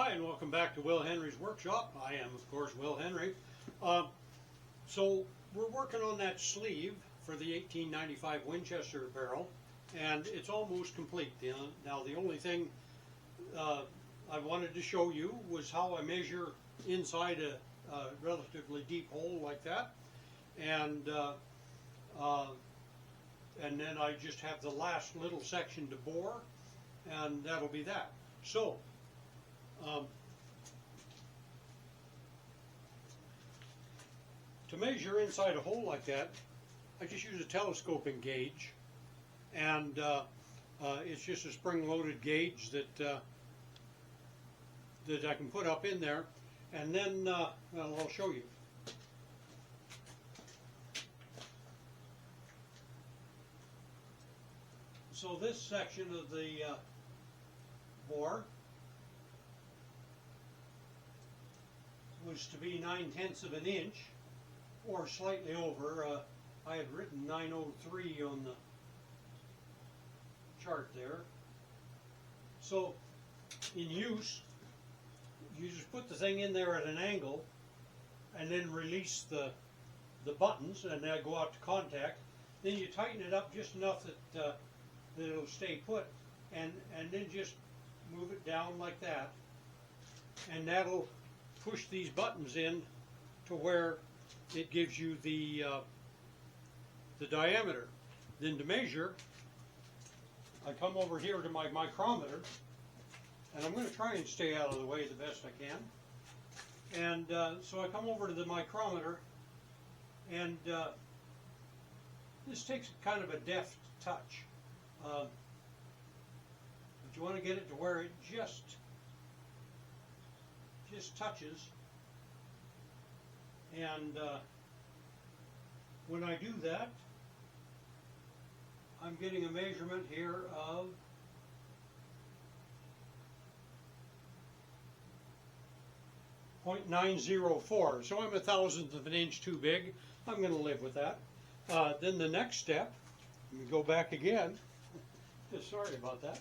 Hi, and welcome back to Will Henry's Workshop. I am, of course, Will Henry. So we're working on that sleeve for the 1895 Winchester barrel, and it's almost complete. Now the only thing I wanted to show you was how I measure inside a relatively deep hole like that, and then I just have the last little section to bore, and that'll be that. So to measure inside a hole like that, I just use a telescoping gauge, and it's just a spring-loaded gauge that I can put up in there, and then well, I'll show you. So this section of the bore was to be 9/10 of an inch, or slightly over. I had written 903 on the chart there. So in use, you just put the thing in there at an angle and then release the buttons, and they go out to contact. Then you tighten it up just enough that it'll stay put, and then just move it down like that, and that'll push these buttons in to where it gives you the diameter. Then to measure, I come over here to my micrometer, and I'm going to try and stay out of the way the best I can. And so I come over to the micrometer, and this takes kind of a deft touch. But you want to get it to where it just touches, and when I do that, I'm getting a measurement here of 0.904. So I'm 1/1000th of an inch too big. I'm going to live with that. Then the next step, let me go back again. Sorry about that.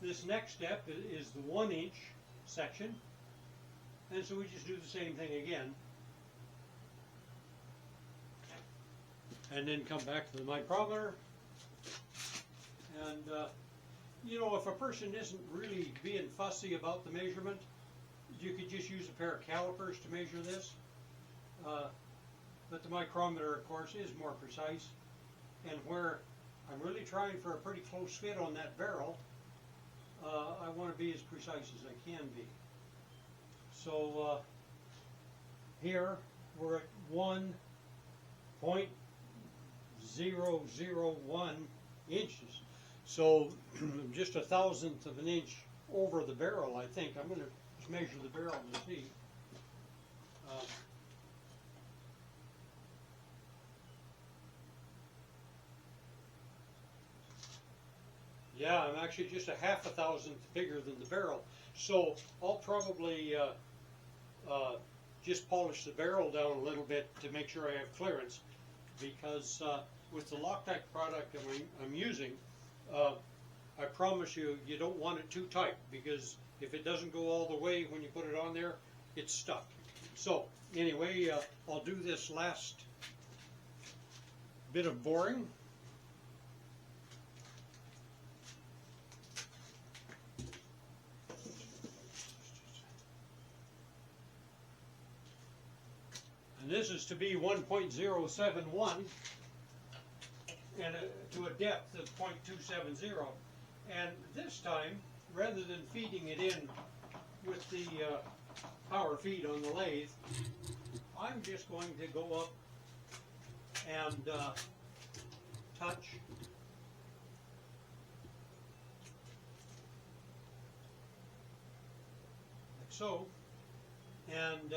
This next step is the 1 inch section, and so we just do the same thing again, and then come back to the micrometer. And you know, if a person isn't really being fussy about the measurement, you could just use a pair of calipers to measure this, but the micrometer, of course, is more precise, and where I'm really trying for a pretty close fit on that barrel, I want to be as precise as I can be. So here we're at 1.001 inches. So just 1/1000th of an inch over the barrel, I think. I'm going to just measure the barrel to see. Yeah, I'm actually just 1/2,000th bigger than the barrel. So I'll probably just polish the barrel down a little bit to make sure I have clearance, because with the Loc-tite product I'm using, I promise you, you don't want it too tight, because if it doesn't go all the way when you put it on there, it's stuck. So anyway, I'll do this last bit of boring. And this is to be 1.071, and to a depth of 0.270. And this time, rather than feeding it in with the power feed on the lathe, I'm just going to go up and touch like so, and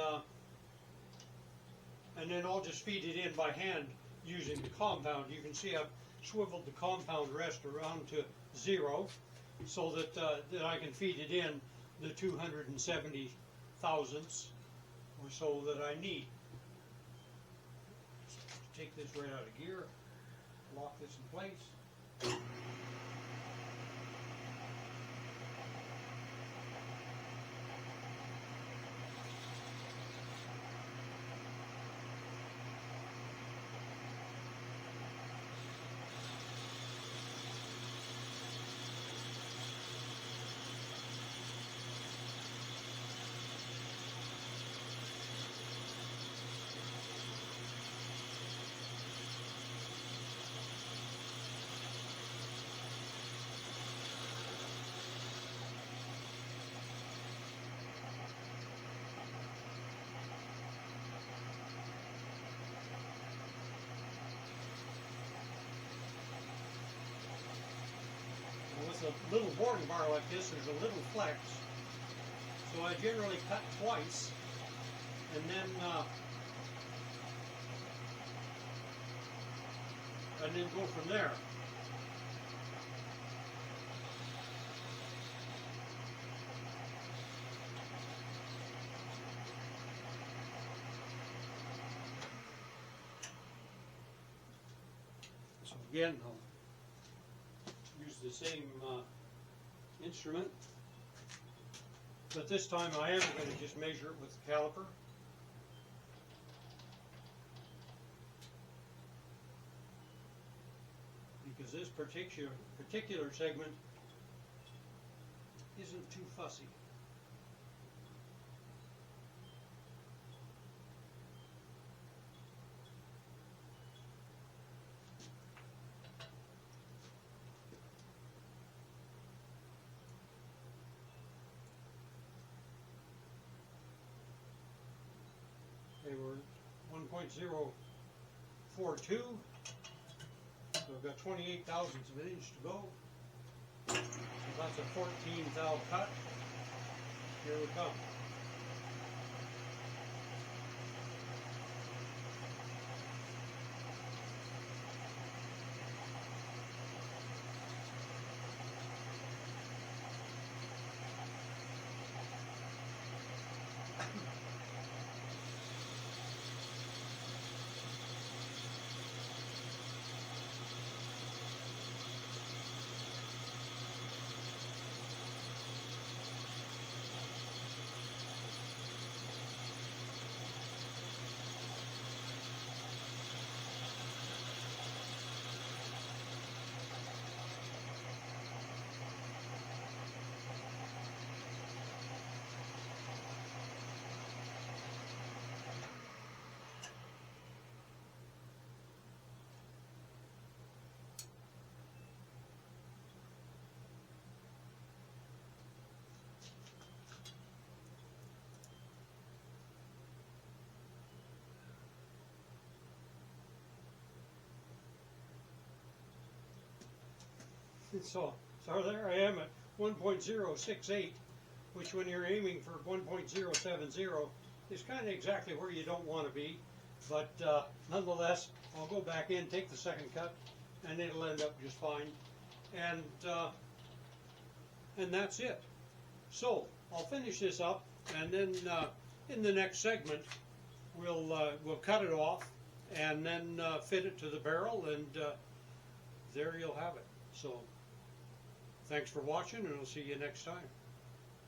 then I'll just feed it in by hand using the compound. You can see I've swiveled the compound rest around to 0 so that I can feed it in the 270 thousandths or so that I need. Take this right out of gear, lock this in place. with a little boarding bar like this, there's a little flex. So I generally cut twice, and then go from there. So again, I'll use the same instrument, but this time I am going to just measure it with the caliper. Because this particular segment isn't too fussy. They were 1.042. So we've got 28 thousandths of an inch to go. So that's a 14 thou cut. Here we come. So there I am at 1.068, which when you're aiming for 1.070 is kind of exactly where you don't want to be. But nonetheless, I'll go back in, take the second cut, and it'll end up just fine. And that's it. So I'll finish this up, and then in the next segment, we'll cut it off, and then fit it to the barrel, and there you'll have it. So thanks for watching, and I'll see you next time.